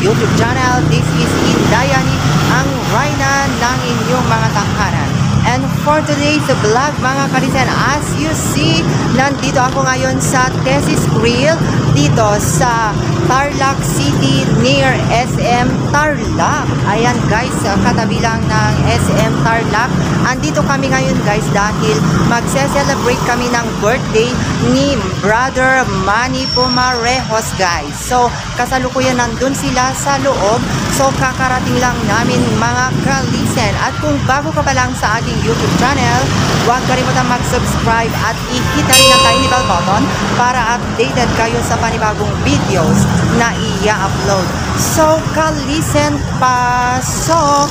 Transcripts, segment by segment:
YouTube channel. This is Indayani, ang Rhina ng inyong mga tanghanan. And for today's vlog mga kalisen, as you see, nandito ako ngayon sa Thesis Grill dito sa Tarlac City near SM Tarlac. Ayan guys, katabi lang ng SM Tarlac. Andito kami ngayon guys dahil magse-celebrate kami ng birthday ni Brother Manny Pumarejos guys. So kasalukuyan nandun sila sa loob. So kakarating lang namin mga kalisen. At kung bago ka pa lang sa aking YouTube channel, huwag kalimutan mag-subscribe at i-hit na rin ang tiny bell button para updated kayo sa panibagong videos na i-upload. So kalisen, pasok!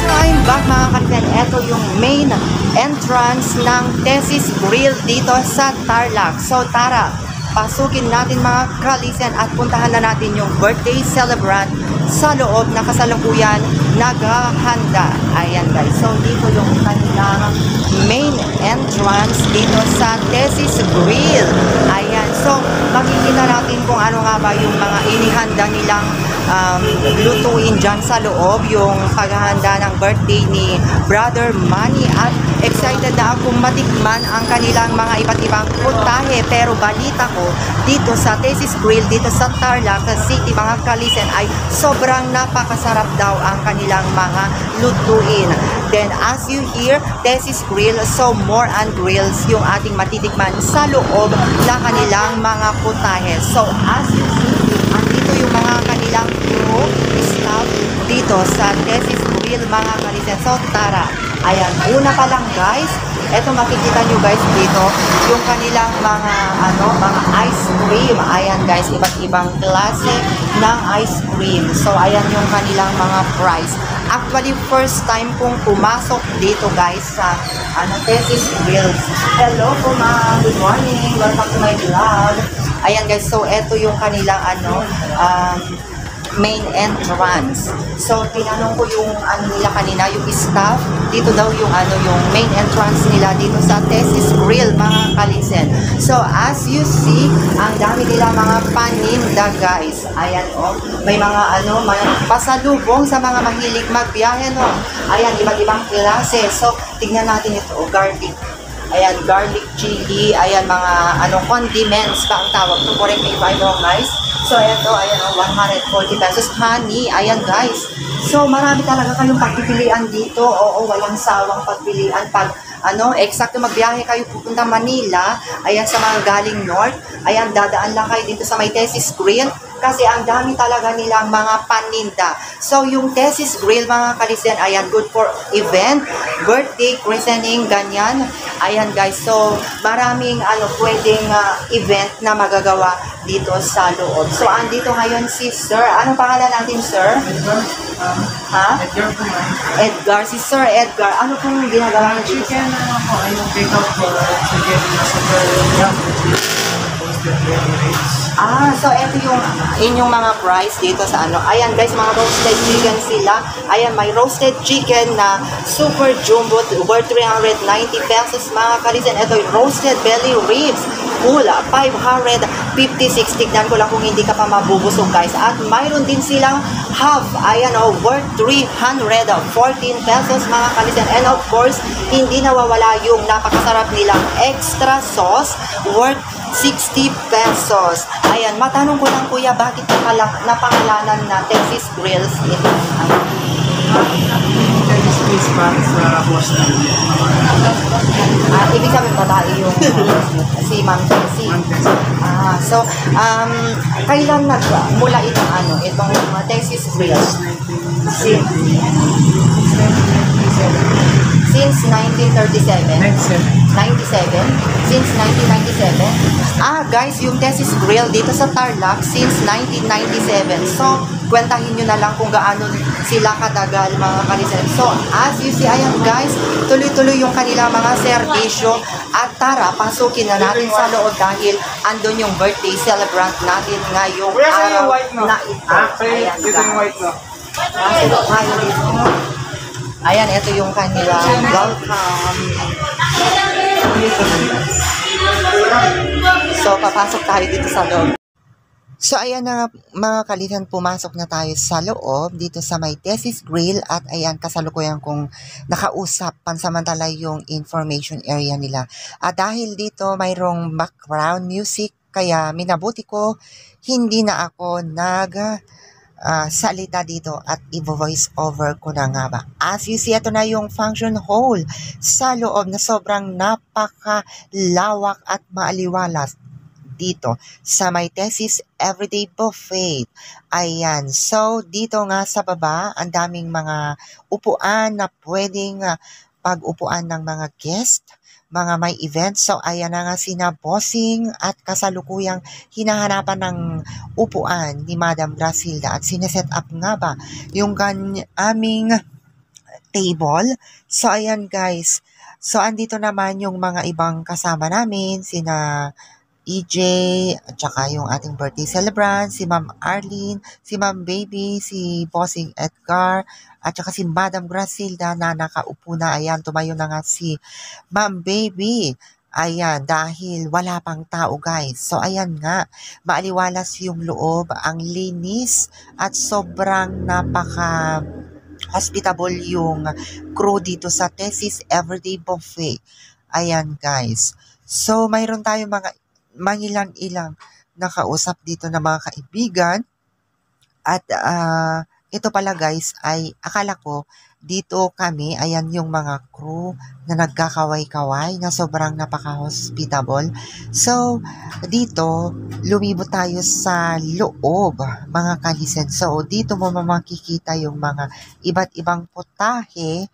So I'm back mga kalisen. Ito yung main entrance ng Thesis Grill dito sa Tarlac. So tara, pasukin natin mga kalisen at puntahan na natin yung birthday celebrant sa loob na kasalukuyan naghahanda. Ayan guys, so dito yung kanilang main entrance dito sa Thesis Grill. Ayan, so makikita natin kung ano nga ba yung mga inihanda nilang lutuin dyan sa loob, yung paghahanda ng birthday ni Brother Manny. At excited na akong matikman ang kanilang mga iba't ibang putahe. Pero balita ko dito sa Thesis Grill dito sa Tarlac City mga kalisen ay sobrang napakasarap daw ang kanilang mga lutuin. Then as you hear, Thesis Grill, so more and grills yung ating matitikman sa loob na kanilang mga putahe. So as you see, andito yung mga kanilang crew staff dito sa Thesis Grill mga kalisen. So tara, ayan, una pa lang guys, eto makikita nyo guys dito yung kanilang mga mga ice cream. Ayan guys, iba't ibang klase ng ice cream. So ayan yung kanilang mga price. Actually first time kong pumasok dito guys sa Thesis Grill. Hello po ma'am, good morning, welcome to my vlog. Ayan guys, so eto yung kanilang main entrance. So tinanong ko yung nila kanina, yung staff dito daw yung yung main entrance nila dito sa Thesis Grill mga kalisen. So as you see, ang dami nila mga paninda guys. Ayan may mga may pasalubong sa mga mahilig magbiyahe Ayan, iba't ibang klase. So tignan natin ito, garlic. Ayan, garlic chili. Ayan, mga condiments pa ang tawag. So correct me if I'm wrong guys. So ito, ayan 140 pesos. Honey, ayan guys. So marami talaga kayong pagpipilian dito. Oo, walang sawang pagpilian pag eksakto magbiyahe kayo pupunta Manila. Ayan, sa mga galing north. Ayan, dadaan lang kayo dito sa may Thesis Grill kasi ang dami talaga nilang mga paninda. So yung Thesis Grill mga kalisen, ayan, good for event, birthday, christening, ganyan. Ayan guys, so maraming pwedeng event na magagawa dito sa loob. So andito ngayon si Sir. Anong pangalan natin, Sir? Edgar. Edgar po man. Edgar. Si Sir Edgar. Ano pong ginagawa niyo dito? Chicken po, take out for chicken na super roasted belly rates. So ito yung inyong mga price dito sa Ayan guys, mga roasted chicken sila. Ayan, may roasted chicken na super jumbo worth 390 pesos mga kalisen. Ito yung roasted belly ribs, full 556. Tignan ko lang kung hindi ka pa mabubusog guys. At mayroon din silang half, ayan worth 314 pesos mga kalisen. And of course, hindi nawawala yung napakasarap nilang extra sauce worth 60 pesos. Ayan, matanong ko lang kuya, bakit napangalanan na Thesis Grills ito? Thesis Grills para sa boss na. Ibig sabihin babae yung si Ma'am Tessie. So, kailan mula itong itong Thesis Grills? Since 1937? 97? Since 1997? Guys, yung Thesis Grill dito sa Tarlac since 1997. So, kwentahin nyo na lang kung gaano sila katagal mga kalisen. So, as you see, ayan guys, tuloy-tuloy yung kanila mga serbisyo. At tara, pasukin na natin sa loob dahil andun yung birthday celebrant natin ngayong araw na ito. Ayan guys. Pasok tayo dito. Ayan, ito yung kanila welcome. So, papasok tayo dito sa loob. So, ayan na mga kalitan, pumasok na tayo sa loob dito sa may Thesis Grill at ayan, kasalukuyan kong nakausap pansamantala yung information area nila. At dahil dito mayroong background music, kaya minabuti ko hindi na ako salita dito at i-voice over ko na nga ba. As you see, ito na yung function hall sa loob na sobrang napakalawak at maaliwalas dito sa may Thesis Everyday Buffet. Ayan. So, dito nga sa baba, ang daming mga upuan na pwedeng pag-upuan ng mga guest, mga may event. So, ayan na nga sina Bossing at kasalukuyang hinahanapan ng upuan ni Madam Grasilda at sineset up nga ba yung aming table. So, ayan guys. So, andito naman yung mga ibang kasama namin, sina EJ, at saka yung ating birthday celebrant, si Ma'am Arlene, si Ma'am Baby, si Bossing Edgar, at saka si Madam Grasilda na nakaupo na. Ayan, tumayo na nga si Ma'am Baby. Ayan, dahil wala pang tao guys. So ayan nga, maaliwalas yung loob, ang linis at sobrang hospitable yung crew dito sa Thesis Everyday Buffet. Ayan guys. So mayroon tayong mga mangilang-ilang nakausap dito na mga kaibigan at ito pala guys ay akala ko dito kami, ayan yung mga crew na nagkakaway-kaway na sobrang napaka-hospitable. So dito lumibot tayo sa loob mga kalisen. So dito mo makikita yung mga iba't ibang putahe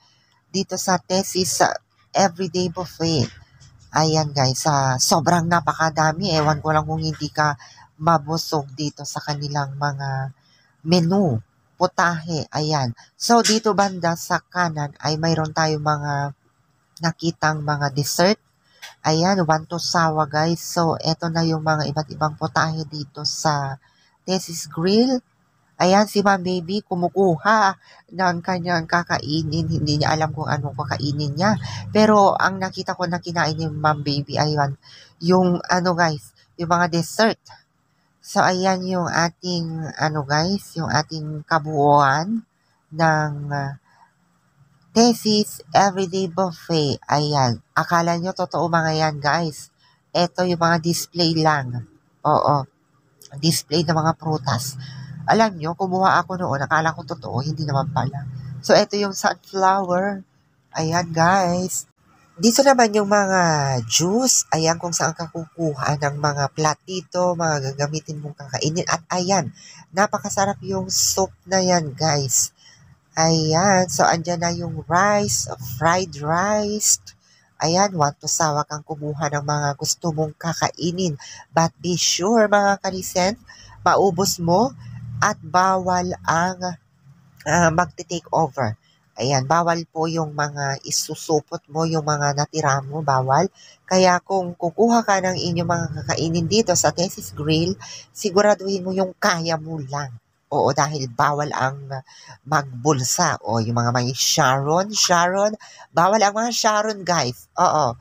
dito sa Thesis Everyday Buffet. Ayan guys, sobrang napakadami. Ewan ko lang kung hindi ka mabusog dito sa kanilang mga menu, putahe. Ayan. So dito banda sa kanan ay mayroon tayong mga nakitang mga dessert. Ayan, one to sawa guys. So eto na yung mga iba't ibang putahe dito sa Thesis Grill. Ayan, si Ma'am Baby kumukuha ng kanyang kakainin. Hindi niya alam kung anong kakainin niya. Pero ang nakita ko na kinain ni Ma'am Baby, ayan, yung guys, yung mga dessert. So, ayan yung ating, guys, yung ating kabuuan ng Thesis Everyday Buffet. Ayan, akala nyo totoo mga yan, guys. Ito yung mga display lang. Oo, display ng mga prutas. Alam nyo, kumuha ako noon, akala ko totoo, hindi naman pala. So, ito yung sunflower. Ayan, guys. Dito naman yung mga juice. Ayan, kung saan ka kukuha ng mga platito, mga gagamitin mong kakainin. At ayan, napakasarap yung soup na yan, guys. Ayan, so andyan na yung rice, fried rice. Ayan, want to sawa kang kumuha ng mga gusto mong kakainin. But be sure, mga kalisen, maubos mo at bawal ang magte-take over. Ayan, bawal po yung mga isusupot mo, yung mga natira mo, bawal. Kaya kung kukuha ka ng inyong mga kakainin dito sa Thesis Grill, siguraduhin mo yung kaya mo lang. Oo, dahil bawal ang magbulsa. O, yung mga may Sharon, bawal ang mga Sharon, guys. Oo.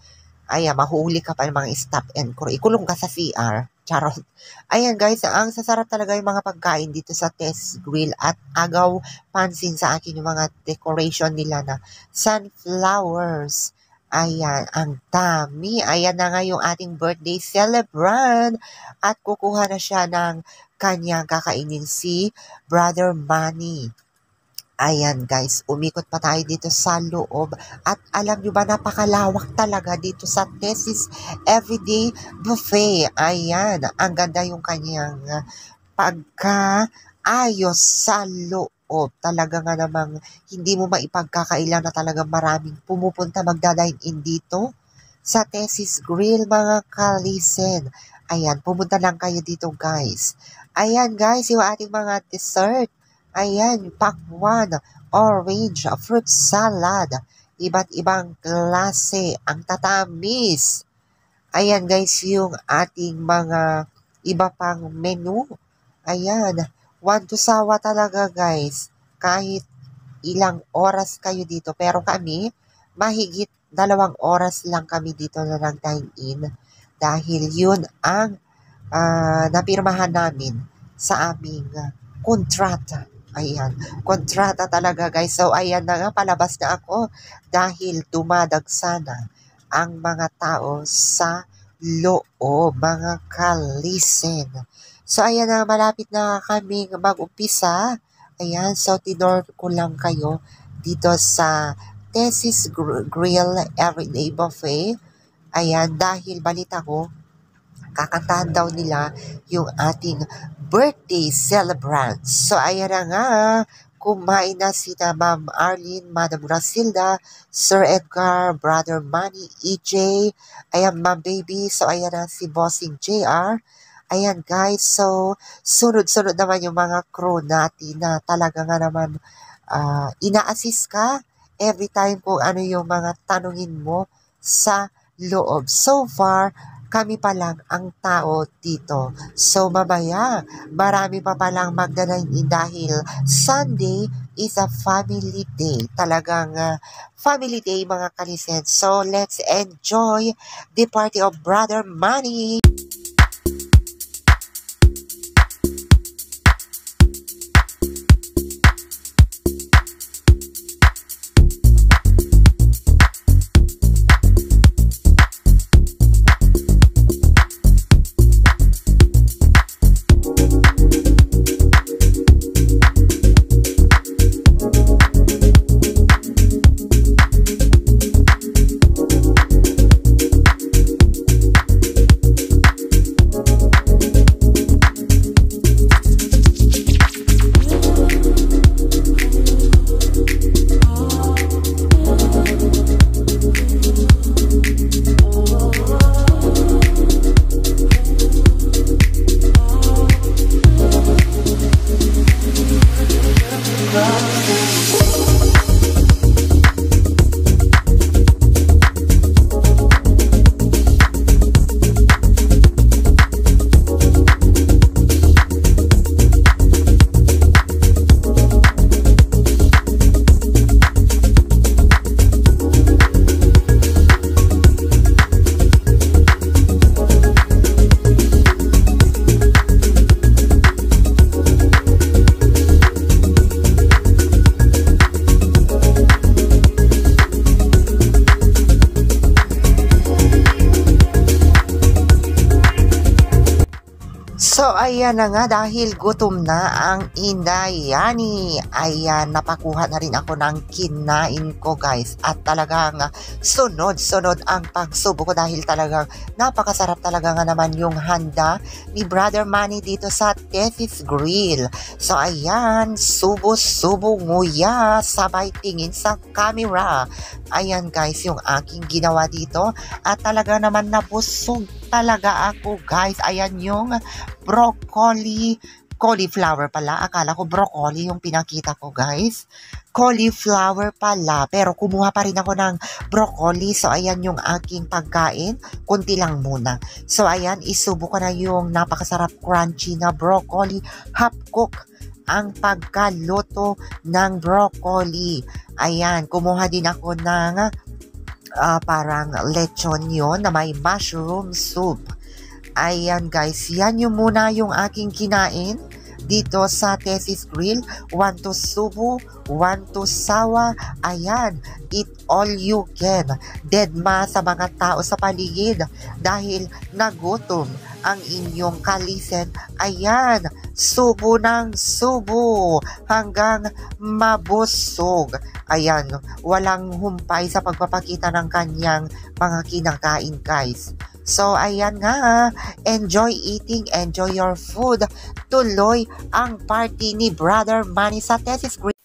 Ayan, mahuli ka pa ng mga stop and crew. Ikulong ka sa CR. Charot. Ayan guys, ang sasarap talaga yung mga pagkain dito sa Thesis Grill at agaw pansin sa akin yung mga decoration nila na sunflowers. Ayan, ang dami. Ayan na nga yung ating birthday celebrant at kukuha na siya ng kanyang kakainin si Brother Manny. Ayan guys, umikot pa tayo dito sa loob at alam nyo ba napakalawak talaga dito sa Thesis Everyday Buffet. Ayan, ang ganda yung kanyang pagkaayos sa loob. Talaga nga namang hindi mo maipagkakailan na talaga maraming pumupunta magdadine in dito sa Thesis Grill mga kalisen. Ayan, pumunta lang kayo dito guys. Ayan guys, yung ating mga dessert. Ayan, pakwan, orange, fruit salad, iba't ibang klase, ang tatamis. Ayan guys, yung ating mga iba pang menu. Ayan, want to sawa talaga guys. Kahit ilang oras kayo dito, pero kami, mahigit 2 oras lang kami dito na nag-dine-in dahil yun ang napirmahan namin sa aming kontrata. Ayan, kontrata talaga guys. So ayan na nga, palabas na ako dahil dumadagsa na ang mga tao sa loob, mga kalisen. So ayan na, malapit na kaming mag-umpisa. Ayan, so tinor ko lang kayo dito sa Thesis Grill Everyday Buffet. Ayan, dahil balita ko, kakantahan daw nila yung ating birthday celebrants. So ayan na nga, kumain na sina Ma'am Arlene, Madam Grasilda, Sir Edgar, Brother Manny, EJ, ayan Ma'am Baby, so ayan na si Bossing JR. Ayan guys, so sunod-sunod naman yung mga crew natin na talaga nga naman ina-assist ka every time kung ano yung mga tanungin mo sa loob. So far, kami pa lang ang tao dito. So mamaya, marami pa palang magdadayin dahil Sunday is a family day. Talagang family day mga kalisen. So let's enjoy the party of Brother Manny. So ayan na nga, dahil gutom na ang Inday Yani. Ayan, napakuha na rin ako ng kinain ko guys. At talagang sunod-sunod ang pagsubo ko dahil talagang napakasarap talaga nga naman yung handa ni Brother Manny dito sa Thesis Grill. So ayan, subo-subo nguya, sabay tingin sa camera. Ayan guys, yung aking ginawa dito. At talaga naman nabusog talaga ako guys. Ayan yung cauliflower pala. Akala ko broccoli yung pinakita ko guys. Cauliflower pala. Pero kumuha pa rin ako ng broccoli. So ayan yung aking pagkain. Kunti lang muna. So ayan, isubo ko na yung napakasarap crunchy na broccoli. Half cook ang pagkaluto ng broccoli. Ayan, kumuha din ako ng parang lechon yon na may mushroom soup. Ayan guys, yan yung muna yung aking kinain dito sa Thesis Grill. 1 to subo, 1 to sawa. Ayan, eat all you can. Deadma sa mga tao sa paligid dahil nagutom ang inyong kalisen. Ayan, subo ng subo hanggang mabusog. Ayan, walang humpay sa pagpapakita ng kanyang mga kinakain guys. So ayan nga, enjoy eating, enjoy your food. Tuloy ang party ni Brother Manny sa Thesis Grill.